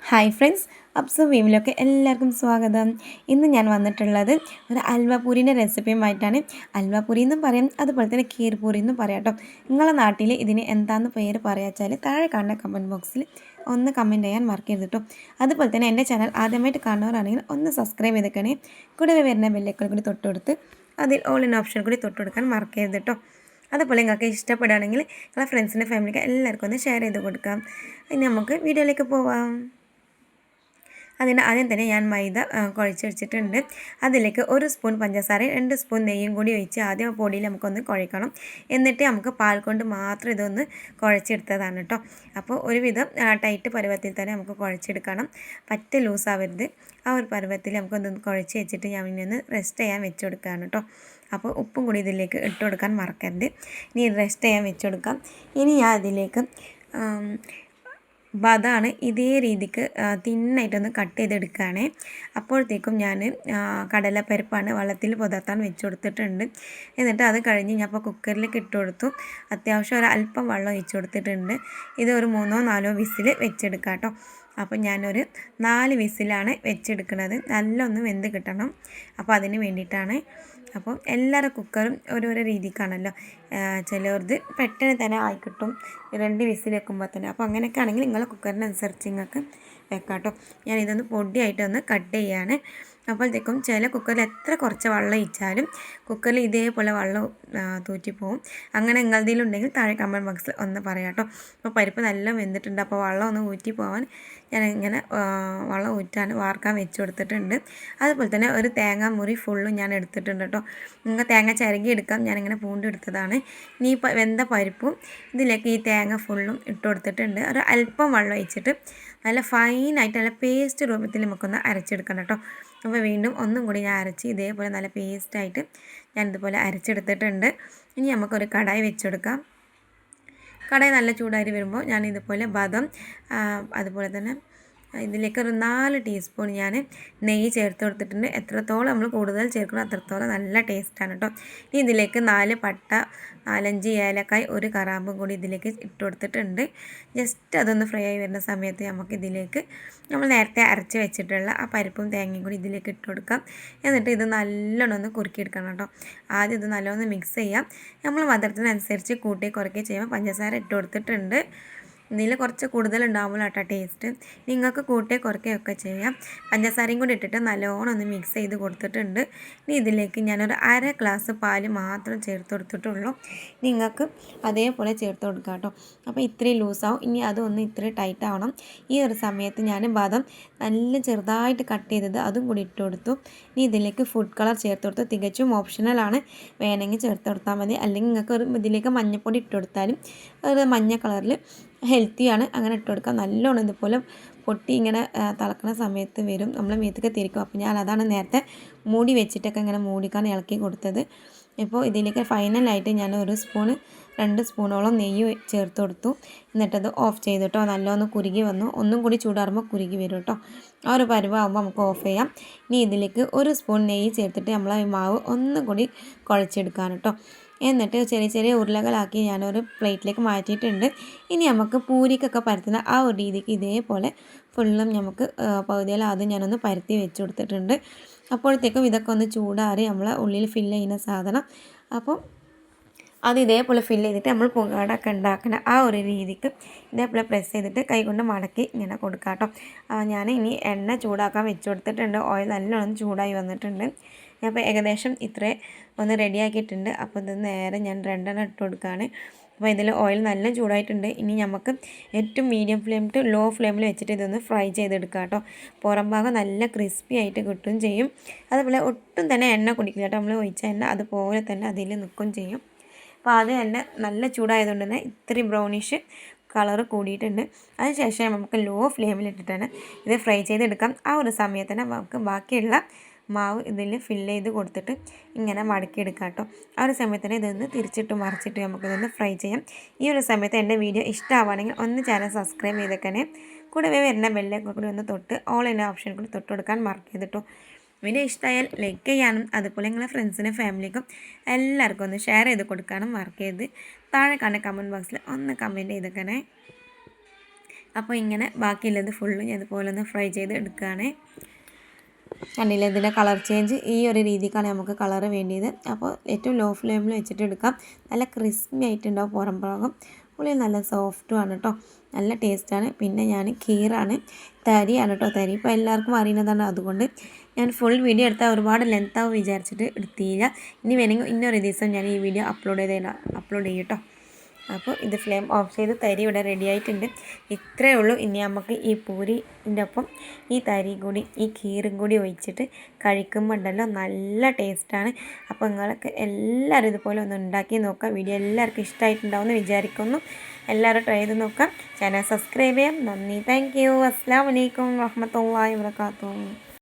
Hi friends, അബ്സു വീമിലൊക്കെ എല്ലാവർക്കും സ്വാഗതം. ഇന്ന് ഞാൻ വന്നിട്ടുള്ളത് ഒരു അൽവപൂരിൻ്റെ റെസിപ്പിയുമായിട്ടാണ്. അൽവപൂരി എന്നും പറയും, അതുപോലെ തന്നെ കീർപൂരി എന്നും പറയാം കേട്ടോ. നിങ്ങളുടെ നാട്ടിൽ ഇതിന് എന്താണെന്ന് പേര് പറയാച്ചാൽ താഴെ കാണുന്ന കമൻറ്റ് ബോക്സിൽ ഒന്ന് കമൻറ്റ് ചെയ്യാൻ മറക്കരുത് കേട്ടോ. അതുപോലെ തന്നെ എൻ്റെ ചാനൽ ആദ്യമായിട്ട് കാണുന്നവരാണെങ്കിൽ ഒന്ന് സബ്സ്ക്രൈബ് ചെയ്തേക്കണേ. കൂടെ വരുന്ന ബെല്ലൈക്കൺ കൂടി തൊട്ടുകൊടുത്ത് അതിൽ ഓൾ ഇൻ ഓപ്ഷൻ കൂടി തൊട്ടുകൊടുക്കാൻ മറക്കരുത് കേട്ടോ. അതുപോലെ നിങ്ങൾക്ക് ഇഷ്ടപ്പെടുകയാണെങ്കിൽ നിങ്ങളുടെ ഫ്രണ്ട്സിൻ്റെ ഫാമിലിക്ക് എല്ലാവർക്കും ഒന്ന് ഷെയർ ചെയ്ത് കൊടുക്കാം. ഇനി നമുക്ക് വീഡിയോയിലേക്ക് പോവാം. അതിന് ആദ്യം തന്നെ ഞാൻ മൈദ കുഴച്ച് വെച്ചിട്ടുണ്ട്. അതിലേക്ക് 1 സ്പൂൺ പഞ്ചസാരയും 2 സ്പൂൺ നെയ്യും കൂടി ഒഴിച്ച് ആദ്യം പൊടിയിൽ നമുക്കൊന്ന് കുഴക്കണം. എന്നിട്ട് നമുക്ക് പാൽ കൊണ്ട് മാത്രം ഇതൊന്ന് കുഴച്ചെടുത്തതാണ് കേട്ടോ. അപ്പോൾ ഒരുവിധം ടൈറ്റ് പരുവത്തിൽ തന്നെ നമുക്ക് കുഴച്ചെടുക്കണം. പറ്റ ലൂസാവരുത്. ആ ഒരു പരുവത്തിൽ നമുക്കൊന്ന് കുഴച്ച് വെച്ചിട്ട് ഞാൻ ഇനി ഒന്ന് റെസ്റ്റ് ചെയ്യാൻ വെച്ച് കൊടുക്കുകയാണ് കേട്ടോ. അപ്പോൾ ഉപ്പും കൂടി ഇതിലേക്ക് ഇട്ട് കൊടുക്കാൻ മറക്കരുത്. ഇനി റെസ്റ്റ് ചെയ്യാൻ വെച്ച് കൊടുക്കാം. ഇനി ഞാൻ അതിലേക്ക് ബദാണ് ഇതേ രീതിക്ക് തിന്നായിട്ടൊന്ന് കട്ട് ചെയ്തെടുക്കുകയാണ്. അപ്പോഴത്തേക്കും ഞാൻ കടലപ്പരിപ്പാണ് വെള്ളത്തിൽ പുതർത്താൻ വെച്ച് കൊടുത്തിട്ടുണ്ട്. എന്നിട്ട് അത് കഴിഞ്ഞ് ഞാൻ ഇപ്പോൾ കുക്കറിലേക്ക് ഇട്ട് കൊടുത്തു. അത്യാവശ്യം ഒരു അല്പം വെള്ളം ഒഴിച്ച് കൊടുത്തിട്ടുണ്ട്. ഇത് ഒരു 3-4 വിസിൽ വെച്ചെടുക്കാം കേട്ടോ. അപ്പോൾ ഞാനൊരു 4 വിസിലാണ് വെച്ചെടുക്കുന്നത്. നല്ലൊന്ന് വെന്ത് കിട്ടണം. അപ്പോൾ അതിന് വേണ്ടിയിട്ടാണ്. അപ്പോൾ എല്ലാവരും കുക്കറും ഓരോരോ രീതിക്കാണല്ലോ. ചിലവർക്ക് പെട്ടെന്ന് തന്നെ ആയി കിട്ടും 2 വിസിൽ വെക്കുമ്പോൾ തന്നെ. അപ്പോൾ അങ്ങനെയൊക്കെ ആണെങ്കിൽ നിങ്ങൾ കുക്കറിനനുസരിച്ച് നിങ്ങൾക്ക് വെക്കാം കേട്ടോ. ഞാനിതൊന്ന് പൊടിയായിട്ടൊന്ന് കട്ട് ചെയ്യാണ്. അപ്പോഴത്തേക്കും ചില കുക്കറിൽ എത്ര കുറച്ച് വെള്ളം ഒഴിച്ചാലും കുക്കറിൽ ഇതേപോലെ വെള്ളം തൂറ്റിപ്പോവും. അങ്ങനെ നിങ്ങളതിലുണ്ടെങ്കിൽ താഴെ കമൻറ്റ് ബോക്സിൽ ഒന്ന് പറയാം കേട്ടോ. അപ്പോൾ പരിപ്പ് നല്ല വെന്തിട്ടുണ്ട്. അപ്പോൾ വെള്ളം ഒന്ന് ഊറ്റി പോകാൻ ഞാൻ ഇങ്ങനെ വെള്ളം വാർക്കാൻ വെച്ച് കൊടുത്തിട്ടുണ്ട്. അതുപോലെ തന്നെ ഒരു തേങ്ങ മുറി ഫുള്ളും ഞാൻ എടുത്തിട്ടുണ്ട് കേട്ടോ. നിങ്ങൾ തേങ്ങ ചിരകി എടുക്കാം. ഞാനിങ്ങനെ പൂണ്ടെടുത്തതാണ്. ഇനി വെന്ത പരിപ്പും ഇതിലേക്ക് ഈ തേങ്ങ ഫുള്ളും ഇട്ട് കൊടുത്തിട്ടുണ്ട്. ഒരു അല്പം വെള്ളം ഒഴിച്ചിട്ട് നല്ല ഫൈനായിട്ട് നല്ല പേസ്റ്റ് രൂപത്തിൽ നമുക്കൊന്ന് അരച്ചെടുക്കണം കേട്ടോ. അപ്പോൾ വീണ്ടും ഒന്നും കൂടി ഞാൻ അരച്ച് ഇതേപോലെ നല്ല പേസ്റ്റായിട്ട് ഞാൻ ഇതുപോലെ അരച്ചെടുത്തിട്ടുണ്ട്. ഇനി നമുക്കൊരു കടായി വെച്ചെടുക്കാം. കടായി നല്ല ചൂടായി വരുമ്പോൾ ഞാൻ ഇതുപോലെ ബദം അതുപോലെ തന്നെ ഇതിലേക്ക് ഒരു 4 ടീസ്പൂൺ ഞാൻ നെയ്യ് ചേർത്ത് കൊടുത്തിട്ടുണ്ട്. എത്രത്തോളം നമ്മൾ കൂടുതൽ ചേർക്കണം അത്രത്തോളം നല്ല ടേസ്റ്റാണ് കേട്ടോ. ഇനി ഇതിലേക്ക് 4 പട്ട, 4-5 ഏലക്കായ്, 1 കറാമ്പും കൂടി ഇതിലേക്ക് ഇട്ട് കൊടുത്തിട്ടുണ്ട്. ജസ്റ്റ് അതൊന്ന് ഫ്രൈ ആയി വരുന്ന സമയത്ത് നമുക്ക് ഇതിലേക്ക് നമ്മൾ നേരത്തെ അരച്ച് വെച്ചിട്ടുള്ള ആ പരിപ്പും തേങ്ങയും കൂടി ഇതിലേക്ക് ഇട്ട് കൊടുക്കാം. എന്നിട്ട് ഇത് നല്ലോണം ഒന്ന് കുറുക്കിയെടുക്കണം കേട്ടോ. ആദ്യം ഇത് നല്ലോണം മിക്സ് ചെയ്യാം. നമ്മൾ മധുരത്തിനനുസരിച്ച് കൂട്ടി കുറയ്ക്കുക ചെയ്യുമ്പോൾ പഞ്ചസാര ഇട്ട് കൊടുത്തിട്ടുണ്ട്. ഇതിൽ കുറച്ച് കൂടുതലുണ്ടാവുമ്പോൾ കേട്ടോ ടേസ്റ്റ്. നിങ്ങൾക്ക് കൂട്ടി കുറയ്ക്കുകയൊക്കെ ചെയ്യാം. പഞ്ചസാരയും കൂടി ഇട്ടിട്ട് നല്ലോണം ഒന്ന് മിക്സ് ചെയ്ത് കൊടുത്തിട്ടുണ്ട്. ഇനി ഇതിലേക്ക് ഞാനൊരു 1/2 ഗ്ലാസ് പാല് മാത്രം ചേർത്ത് കൊടുത്തിട്ടുള്ളൂ. നിങ്ങൾക്ക് അതേപോലെ ചേർത്ത് കൊടുക്കാം കേട്ടോ. അപ്പോൾ ഇത്രയും ലൂസാവും. ഇനി അതൊന്ന് ഇത്രയും ടൈറ്റ് ആവണം. ഈ ഒരു സമയത്ത് ഞാൻ ബദം നല്ല ചെറുതായിട്ട് കട്ട് ചെയ്തത് അതും കൂടി ഇട്ട് കൊടുത്തു. ഇനി ഇതിലേക്ക് ഫുഡ് കളർ ചേർത്ത് കൊടുത്തു. തികച്ചും ഓപ്ഷണലാണ്. വേണമെങ്കിൽ ചേർത്ത് കൊടുത്താൽ മതി. അല്ലെങ്കിൽ നിങ്ങൾക്ക് ഇതിലേക്ക് മഞ്ഞൾപ്പൊടി ഇട്ട് കൊടുത്താലും ഒരു മഞ്ഞ കളറിൽ ഹെൽത്തിയാണ്. അങ്ങനെ ഇട്ട് കൊടുക്കുക. നല്ലോണം ഇതുപോലെ പൊട്ടി ഇങ്ങനെ തിളക്കുന്ന സമയത്ത് വരും, നമ്മൾ മേത്തൊക്കെ തിരിക്കും. അപ്പോൾ ഞാൻ അതാണ് നേരത്തെ മൂടി വെച്ചിട്ടൊക്കെ ഇങ്ങനെ മൂടിക്കാൻ ഇളക്കി കൊടുത്തത്. ഇപ്പോൾ ഇതിലേക്ക് ഫൈനലായിട്ട് ഞാൻ 2 സ്പൂണോളം നെയ്യ് ചേർത്ത് കൊടുത്തു. എന്നിട്ടത് ഓഫ് ചെയ്തിട്ടോ നല്ലോണം കുറുകി വന്നു. ഒന്നും കൂടി ചൂടാറുമ്പോൾ കുറുകി വരും കേട്ടോ. ആ ഒരു പരുവാകുമ്പോൾ നമുക്ക് ഓഫ് ചെയ്യാം. ഇനി ഇതിലേക്ക് 1 സ്പൂൺ നെയ്യ് ചേർത്തിട്ട് നമ്മൾ മാവ് ഒന്നും കൂടി കുഴച്ചെടുക്കാൻ കേട്ടോ. എന്നിട്ട് ചെറിയ ചെറിയ ഉരുളകളാക്കി ഞാനൊരു പ്ലേറ്റിലേക്ക് മാറ്റിയിട്ടുണ്ട്. ഇനി നമുക്ക് പൂരിക്കൊക്കെ പരത്തുന്ന ആ ഒരു രീതിക്ക് ഇതേപോലെ ഫുള്ളും നമുക്ക് പകുതിയെല്ലാം ആദ്യം ഞാനൊന്ന് പരത്തി വെച്ച് കൊടുത്തിട്ടുണ്ട്. അപ്പോഴത്തേക്കും ഇതൊക്കെ ഒന്ന് ചൂടാറി നമ്മളെ ഉള്ളിൽ ഫില്ല് ചെയ്യുന്ന സാധനം. അപ്പോൾ അത് ഇതേപോലെ ഫില്ല് ചെയ്തിട്ട് നമ്മൾ പുകാടൊക്കെ ഉണ്ടാക്കുന്ന ആ ഒരു രീതിക്ക് ഇതേപോലെ പ്രസ് ചെയ്തിട്ട് കൈകൊണ്ട് മടക്കി ഇങ്ങനെ കൊടുക്കാം കേട്ടോ. ഞാൻ ഇനി എണ്ണ ചൂടാക്കാൻ വെച്ച് കൊടുത്തിട്ടുണ്ട്. ഓയിൽ നല്ലോണം ചൂടായി വന്നിട്ടുണ്ട്. അപ്പോൾ ഏകദേശം ഇത്രയും ഒന്ന് റെഡിയാക്കിയിട്ടുണ്ട്. അപ്പോൾ ഇത് നേരെ ഞാൻ 2 ഇട്ട് കൊടുക്കുകയാണ്. അപ്പോൾ ഇതിൽ ഓയിൽ നല്ല ചൂടായിട്ടുണ്ട്. ഇനി നമുക്ക് ഏറ്റവും മീഡിയം ഫ്ലെയിം ടു ലോ ഫ്ലെയിമിൽ വെച്ചിട്ട് ഇതൊന്ന് ഫ്രൈ ചെയ്തെടുക്കാം കേട്ടോ. പുറം ഭാഗം നല്ല ക്രിസ്പി ആയിട്ട് കിട്ടുകയും ചെയ്യും. അതുപോലെ ഒട്ടും തന്നെ എണ്ണ കുടിക്കില്ല കേട്ടോ. നമ്മൾ ഒഴിച്ച എണ്ണ അതുപോലെ തന്നെ അതിൽ നിൽക്കുകയും ചെയ്യും. അപ്പോൾ അത് തന്നെ നല്ല ചൂടായതുകൊണ്ട് തന്നെ ഇത്രയും ബ്രൗണിഷ് കളറ് കൂടിയിട്ടുണ്ട്. അതിനുശേഷം നമുക്ക് ലോ ഫ്ലെയിമിലിട്ടിട്ടാണ് ഇത് ഫ്രൈ ചെയ്തെടുക്കാം. ആ ഒരു സമയത്ത് തന്നെ നമുക്ക് ബാക്കിയുള്ള മാവ് ഇതിൽ ഫില്ല് ചെയ്ത് കൊടുത്തിട്ട് ഇങ്ങനെ മടക്കിയെടുക്കാം കേട്ടോ. ആ ഒരു സമയത്ത് തന്നെ ഇതൊന്ന് തിരിച്ചിട്ട് മറിച്ചിട്ട് നമുക്കിതൊന്ന് ഫ്രൈ ചെയ്യാം. ഈ ഒരു സമയത്ത് എൻ്റെ വീഡിയോ ഇഷ്ടമാവുകയാണെങ്കിൽ ഒന്ന് ചാനൽ സബ്സ്ക്രൈബ് ചെയ്തേക്കണേ. കൂടെ വരുന്ന ബെല്ലൈക്കൺ കൂടി ഒന്ന് തൊട്ട് ഓൾ എന്ന ഓപ്ഷൻ കൂടി തൊട്ട് കൊടുക്കാൻ മറക്കരുത് കേട്ടോ. വീഡിയോ ഇഷ്ടമായാൽ ലൈക്ക് ചെയ്യാനും അതുപോലെ നിങ്ങളുടെ ഫ്രണ്ട്സിനും ഫാമിലിക്കും എല്ലാവർക്കും ഒന്ന് ഷെയർ ചെയ്ത് കൊടുക്കാനും മറക്കരുത്. താഴെ കാണുന്ന കമൻറ്റ് ബോക്സിൽ ഒന്ന് കമൻറ്റ് ചെയ്തേക്കണേ. അപ്പോൾ ഇങ്ങനെ ബാക്കിയുള്ളത് ഫുള്ള് ഞാൻ ഇതുപോലെ ഒന്ന് ഫ്രൈ ചെയ്ത് എടുക്കുകയാണ്. കണ്ടില്ലേ ഇതിൻ്റെ കളർ ചേഞ്ച് ഈ ഒരു രീതിക്കാണ് നമുക്ക് കളർ വേണ്ടിയത്. അപ്പോൾ ഏറ്റവും ലോ ഫ്ലെയിമിൽ വെച്ചിട്ട് എടുക്കാം. നല്ല ക്രിസ്പി ആയിട്ടുണ്ടാവും പുറം ഭാഗം, ഉള്ളിൽ നല്ല സോഫ്റ്റും ആണ് കേട്ടോ, നല്ല ടേസ്റ്റാണ്. പിന്നെ ഞാൻ കീറാണ്, തരിയാണ് കേട്ടോ, തരി ഇപ്പോൾ എല്ലാവർക്കും അറിയുന്നതാണ്. അതുകൊണ്ട് ഞാൻ ഫുൾ വീഡിയോ എടുത്താൽ ഒരുപാട് ലെങ്ത്താവും വിചാരിച്ചിട്ട് എടുത്തില്ല. ഇനി വേണമെങ്കിൽ ഇന്നൊരു ദിവസം ഞാൻ ഈ വീഡിയോ അപ്ലോഡ് ചെയ്യും കേട്ടോ. അപ്പോൾ ഇത് ഫ്ലെയിം ഓഫ് ചെയ്ത് തരി ഇവിടെ റെഡി ആയിട്ടുണ്ട്. ഇത്രയേ ഉള്ളൂ. ഇനി നമുക്ക് ഈ പൂരിൻ്റെ ഒപ്പം ഈ തരി കൂടി ഈ കീറും കൂടി ഒഴിച്ചിട്ട് കഴിക്കുമ്പോൾ ഉണ്ടല്ലോ നല്ല ടേസ്റ്റാണ്. അപ്പോൾ നിങ്ങൾക്ക് എല്ലാവരും ഇതുപോലെ ഒന്ന് ഉണ്ടാക്കി നോക്കാം. വീഡിയോ എല്ലാവർക്കും ഇഷ്ടമായിട്ടുണ്ടാവുമെന്ന് വിചാരിക്കുന്നു. എല്ലാവരും ട്രൈ ചെയ്ത് നോക്കാം. ചാനൽ സബ്സ്ക്രൈബ് ചെയ്യാം. നന്ദി, താങ്ക് യു. അസ്സലാമു അലൈക്കും വറഹ്മത്തുള്ളാഹി വബറകാതുഹു.